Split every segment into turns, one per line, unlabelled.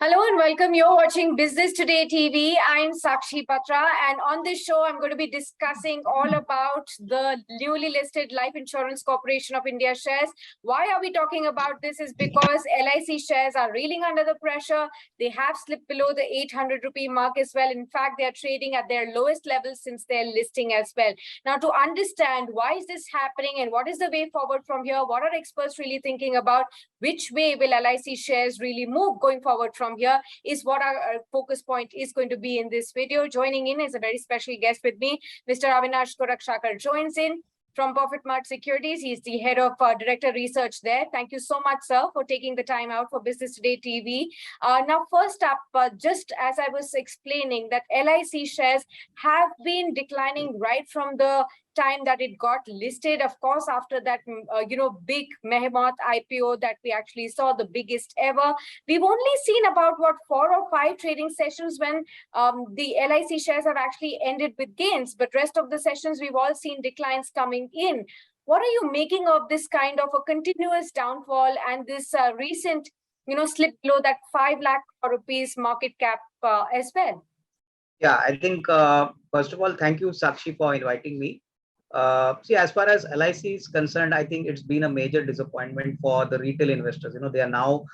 Hello and welcome. You're watching Business Today TV. I'm Sakshi Batra, and on this show, I'm going to be discussing all about the newly listed Life Insurance Corporation of India shares. Why are we talking about this? Is because LIC shares are reeling under the pressure. They have slipped below the 800 rupee mark as well. In fact, they are trading at their lowest level since their listing as well. Now, to understand why is this happening and what is the way forward from here, what are experts really thinking about, which way will LIC shares really move going forward from here, is what our focus point is going to be in this video. Joining in is a very special guest with me. Mr. Avinnash Gorakshakar joins in from Profitmart Securities. He's the head of director research there. Thank you so much, sir, for taking the time out for Business Today TV. Now, first up, just as I was explaining, that LIC shares have been declining right from the time that it got listed. Of course, after that, big Marekt IPO that we actually saw, the biggest ever, we've only seen about 4 or 5 trading sessions when the LIC shares have actually ended with gains. But rest of the sessions, we've all seen declines coming in. What are you making of this kind of a continuous downfall and this recent, slip below that 5 lakh rupees market cap as well?
Yeah, I think, first of all, thank you, Sakshi, for inviting me. See, as far as LIC is concerned, I think it's been a major disappointment for the retail investors. They are now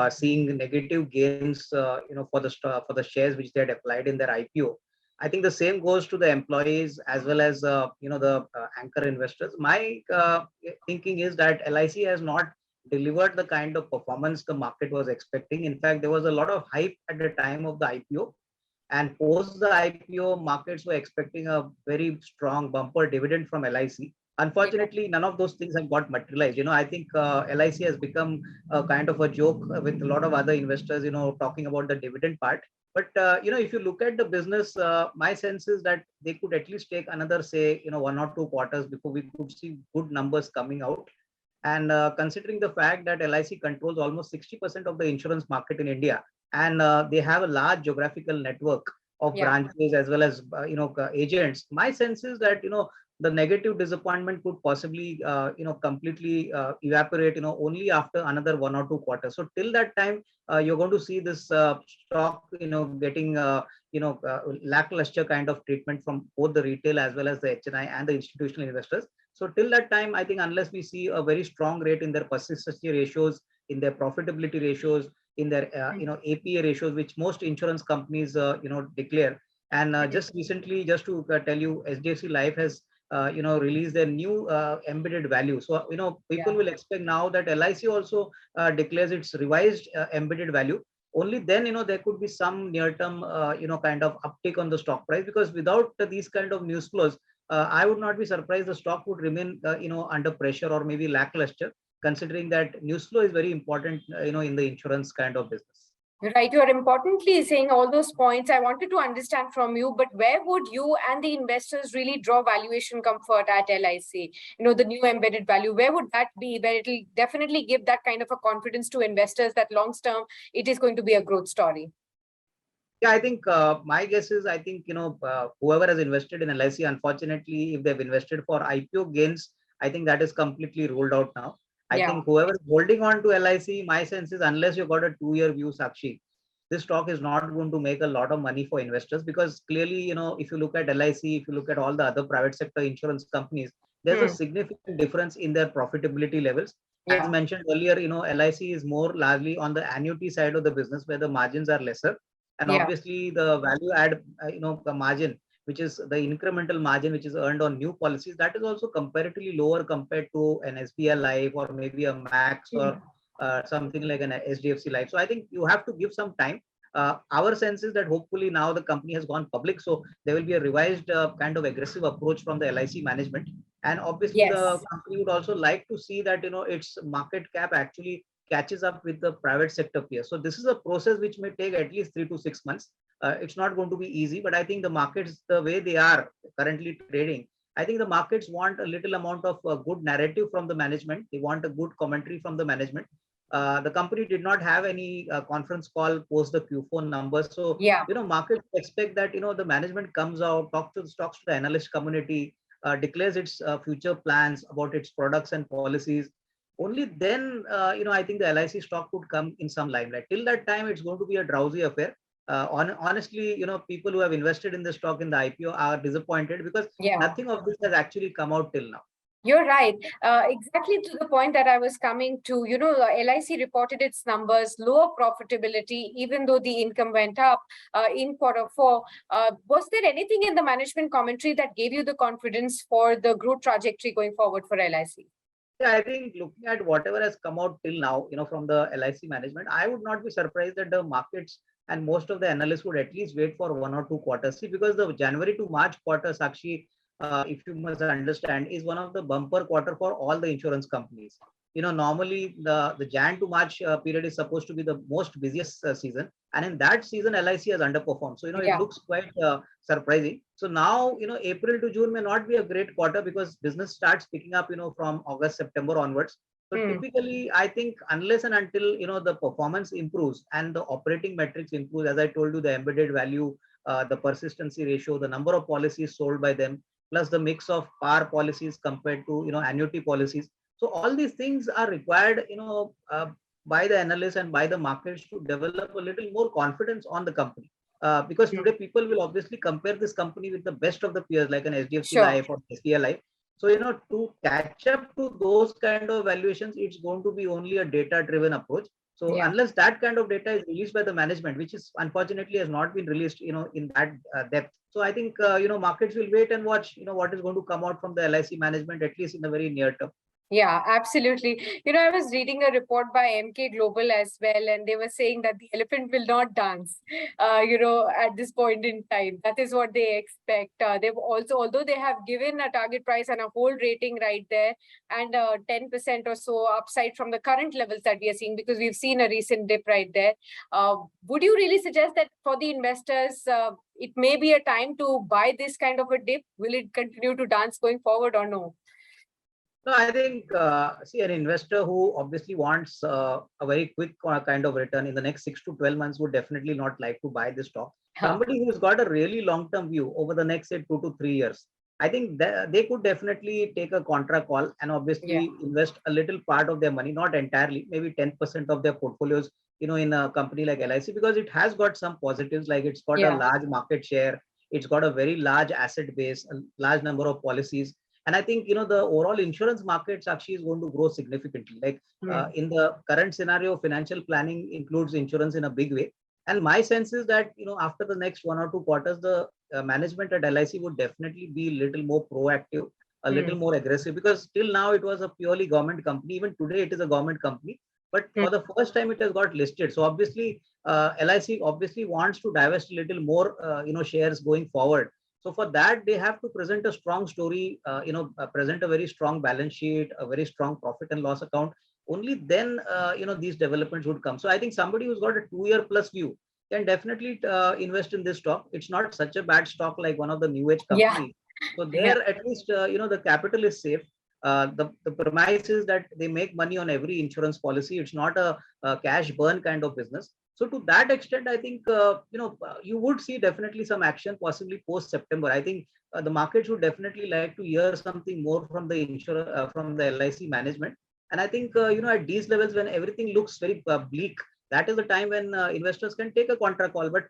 seeing negative gains, for the shares which they had applied in their IPO. I think the same goes to the employees as well as the anchor investors. My thinking is that LIC has not delivered the kind of performance the market was expecting. In fact, there was a lot of hype at the time of the IPO. And post the IPO, markets were expecting a very strong bumper dividend from LIC. Unfortunately, none of those things have got materialized. I think LIC has become a kind of a joke with a lot of other investors, talking about the dividend part. But, if you look at the business, my sense is that they could at least take another, say, 1 or 2 quarters before we could see good numbers coming out. And considering the fact that LIC controls almost 60% of the insurance market in India, and they have a large geographical network of branches as well as agents, my sense is that the negative disappointment could possibly completely evaporate only after another 1 or 2 quarters. So till that time, you're going to see this stock getting lackluster kind of treatment from both the retail as well as the HNI and the institutional investors. So till that time, I think unless we see a very strong rate in their persistency ratios, in their profitability ratios, in their APA ratios, which most insurance companies declare. And just recently, just to tell you, HDFC Life has released their new embedded value. So people will expect now that LIC also declares its revised embedded value. Only then there could be some near-term kind of uptick on the stock price, because without these kind of news flows, I would not be surprised the stock would remain under pressure or maybe lackluster, considering that news flow is very important in the insurance kind of business.
Right, you are importantly saying all those points. I wanted to understand from you, but where would you and the investors really draw valuation comfort at LIC? The new embedded value, where would that be, where it will definitely give that kind of a confidence to investors that long term it is going to be a growth story?
Yeah, I think my guess is, I think, whoever has invested in LIC, unfortunately, if they've invested for IPO gains, I think that is completely ruled out now. I think whoever is holding on to LIC, my sense is, unless you got a 2-year view, Sakshi, this stock is not going to make a lot of money for investors, because clearly, if you look at LIC, if you look at all the other private sector insurance companies, there's a significant difference in their profitability levels. As mentioned earlier, LIC is more largely on the annuity side of the business, where the margins are lesser. And obviously the value add, the margin, which is the incremental margin, which is earned on new policies, that is also comparatively lower compared to an SBI Life or maybe a Max or something like an HDFC Life. So I think you have to give some time. Our sense is that hopefully now the company has gone public, so there will be a revised kind of aggressive approach from the LIC management. And obviously the company would also like to see that, its market cap actually catches up with the private sector peers. So this is a process which may take at least 3 to 6 months. It's not going to be easy, but I think the markets, the way they are currently trading, I think the markets want a little amount of good narrative from the management. They want a good commentary from the management. The company did not have any conference call post the Q4 numbers. So, markets expect that, the management comes out, talks to the analyst community, declares its future plans about its products and policies. only then, I think the LIC stock could come in some limelight. Till that time, it's going to be a drowsy affair. Honestly, people who have invested in the stock in the IPO are disappointed because
Yeah.
nothing of this has actually come out till now.
You're right. Exactly to the point that I was coming to, LIC reported its numbers, lower profitability, even though the income went up in Q4. Was there anything in the management commentary that gave you the confidence for the growth trajectory going forward for LIC?
Yeah, I think looking at whatever has come out till now, from the LIC management, I would not be surprised that the markets and most of the analysts would at least wait for 1 or 2 quarters. See, because the January to March quarter, Sakshi, if you must understand, is one of the bumper quarter for all the insurance companies. Normally the Jan to March period is supposed to be the most busiest season, and in that season, LIC has underperformed. So it looks quite surprising. So now, April to June may not be a great quarter because business starts picking up, from August, September onwards. So typically, I think unless and until, the performance improves and the operating metrics improve, as I told you, the embedded value, the persistency ratio, the number of policies sold by them, plus the mix of par policies compared to, annuity policies. So all these things are required, by the analysts and by the markets to develop a little more confidence on the company. Because today people will obviously compare this company with the best of the peers like an HDFC Life or SBI Life. So, to catch up to those kind of valuations, it's going to be only a data-driven approach. So unless that kind of data is released by the management, which is unfortunately has not been released, in that depth. So I think, markets will wait and watch, what is going to come out from the LIC management, at least in the very near term.
Yeah, absolutely. I was reading a report by MK Global as well, and they were saying that the elephant will not dance, at this point in time. That is what they expect. They've also, although they have given a target price and a hold rating right there, and 10% or so upside from the current levels that we are seeing, because we've seen a recent dip right there. Would you really suggest that for the investors, it may be a time to buy this kind of a dip? Will it continue to dance going forward or no?
No, I think, see, an investor who obviously wants a very quick kind of return in the next 6 to 12 months would definitely not like to buy this stock. Somebody who's got a really long-term view over the next, say, 2 to 3 years, I think they could definitely take a contra call and obviously invest a little part of their money, not entirely, maybe 10% of their portfolios, in a company like LIC, because it has got some positives, like it's got a large market share, it's got a very large asset base, a large number of policies. And I think, the overall insurance market actually is going to grow significantly. Like in the current scenario, financial planning includes insurance in a big way. And my sense is that, after the next 1 or 2 quarters, the management at LIC would definitely be a little more proactive, a little more aggressive, because till now it was a purely government company. Even today it is a government company, but for the first time it has got listed. So obviously LIC obviously wants to divest a little more, shares going forward. So for that, they have to present a strong story, present a very strong balance sheet, a very strong profit and loss account. Only then, these developments would come. So I think somebody who's got a 2-year plus view can definitely invest in this stock. It's not such a bad stock like one of the new age companies. So there, at least, the capital is safe. The premise is that they make money on every insurance policy. It's not a cash burn kind of business. So to that extent, I think, you would see definitely some action possibly post September. I think the market should definitely like to hear something more from the insurer, from the LIC management. And I think, at these levels, when everything looks very bleak, that is the time when investors can take a contra call. But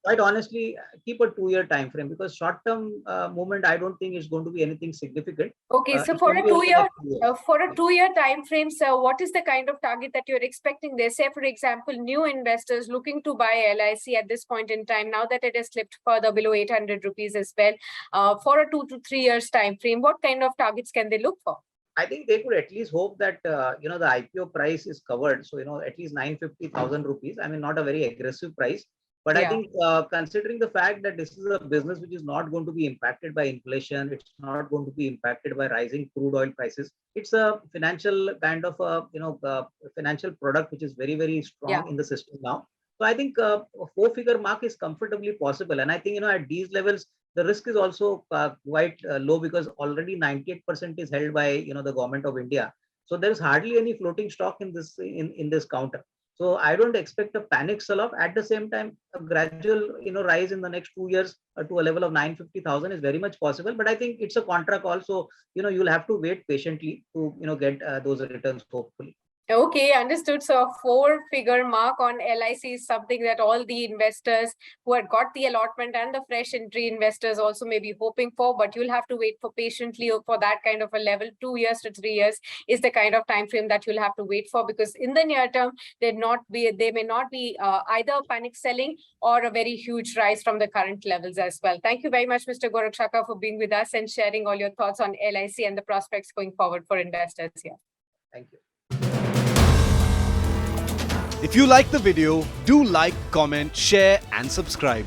quite honestly, keep a 2-year time frame, because short-term movement, I don't think is going to be anything significant.
Okay, so for a 2-year time frame, so what is the kind of target that you're expecting there? Say, for example, new investors looking to buy LIC at this point in time, now that it has slipped further below 800 rupees as well, for a 2 to 3 years time frame, what kind of targets can they look for?
I think they could at least hope that, the IPO price is covered. So, at least 950,000 rupees. I mean, not a very aggressive price. But I think, considering the fact that this is a business which is not going to be impacted by inflation, it's not going to be impacted by rising crude oil prices. It's a financial kind of financial product which is very, very strong in the system now. So I think a 4-figure mark is comfortably possible. And I think, at these levels, the risk is also quite low, because already 98% is held by, the government of India. So there is hardly any floating stock in this counter. So I don't expect a panic sell-off. At the same time, a gradual rise in the next 2 years to a level of 950,000 is very much possible. But I think it's a contra call, so you'll have to wait patiently to get those returns hopefully.
Okay, understood. So a 4-figure mark on LIC is something that all the investors who had got the allotment and the fresh entry investors also may be hoping for, but you'll have to wait for patiently for that kind of a level. 2 years to 3 years is the kind of time frame that you'll have to wait for, because in the near term, they may not be either panic selling or a very huge rise from the current levels as well. Thank you very much, Mr. Gorakshakar, for being with us and sharing all your thoughts on LIC and the prospects going forward for investors here.
Thank you.
If you like the video, do like, comment, share and subscribe.